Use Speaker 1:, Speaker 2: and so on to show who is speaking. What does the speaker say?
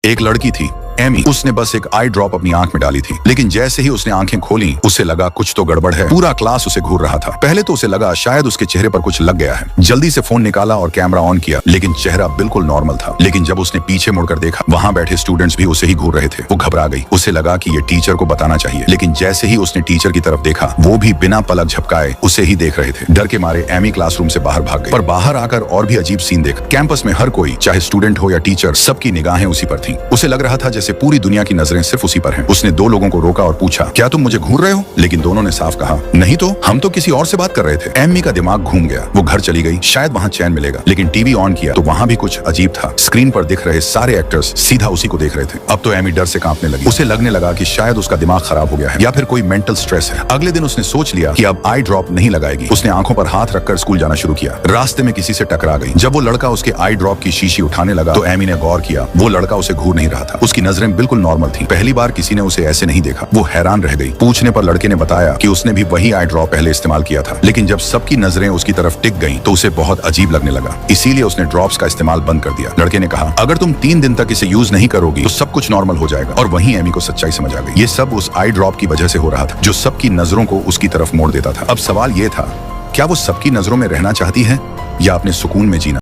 Speaker 1: एक लड़की थी एमी। उसने बस एक आई ड्रॉप अपनी आंख में डाली थी, लेकिन जैसे ही उसने आंखें खोली उसे लगा कुछ तो गड़बड़ है। पूरा क्लास उसे घूर रहा था। पहले तो उसे लगा शायद उसके चेहरे पर कुछ लग गया है। जल्दी से फोन निकाला और कैमरा ऑन किया, लेकिन चेहरा बिल्कुल नॉर्मल था। लेकिन जब उसने पीछे मुड़कर देखा, वहां बैठे स्टूडेंट्स भी उसे ही घूर रहे थे। वो घबरा गई। उसे लगा कि ये टीचर को बताना चाहिए, लेकिन जैसे ही उसने टीचर की तरफ देखा, वो भी बिना पलक झपकाए उसे ही देख रहे थे। डर के मारे एमी क्लासरूम से बाहर भाग गई। पर बाहर आकर और भी अजीब सीन देख। कैंपस में हर कोई, चाहे स्टूडेंट हो या टीचर, सबकी निगाहें उसी पर थी। उसे लग रहा था जैसे पूरी दुनिया की नजरें सिर्फ उसी पर हैं। उसने दो लोगों को रोका और पूछा, क्या तुम मुझे घूर रहे हो? लेकिन दोनों ने साफ कहा, नहीं तो, हम तो किसी और से बात कर रहे थे। एमी का दिमाग घूम गया। वो घर चली गई, शायद वहां चैन मिलेगा। लेकिन टीवी ऑन किया तो वहां भी कुछ अजीब था। स्क्रीन पर दिख रहे सारे एक्टर्स सीधा उसी को देख रहे थे। अब तो एमी डर से कांपने लगी। उसे लगने लगा कि शायद उसका दिमाग खराब हो गया है या फिर कोई मेंटल स्ट्रेस है। अगले दिन उसने सोच लिया कि अब आई ड्रॉप नहीं लगाएगी। उसने आंखों पर हाथ रखकर स्कूल जाना शुरू किया। रास्ते में किसी से टकरा गई। जब वो लड़का उसके आई ड्रॉप की शीशी उठाने लगा तो एमी ने गौर किया, वो लड़का उसे घूर नहीं रहा था। उसकी नजरें बिल्कुल नॉर्मल थी। पहली बार किसी ने उसे ऐसे नहीं देखा। वो हैरान रह गई। पूछने पर लड़के ने बताया कि उसने भी वही आई ड्रॉप पहले इस्तेमाल किया था, लेकिन जब सबकी नजरें उसकी तरफ टिक गईं तो उसे बहुत अजीब लगने लगा। इसीलिए उसने ड्रॉप्स का इस्तेमाल बंद कर दिया। लड़के ने कहा, अगर तुम 3 दिन तक इसे यूज नहीं करोगी तो सब कुछ नॉर्मल हो जाएगा। और वहीं एमी को सच्चाई समझ आ गई। ये सब उस आई ड्रॉप की वजह से हो रहा था, जो सबकी नजरों को उसकी तरफ मोड़ देता था। अब सवाल ये था, क्या वो सबकी नजरों में रहना चाहती है या अपने सुकून में जीना?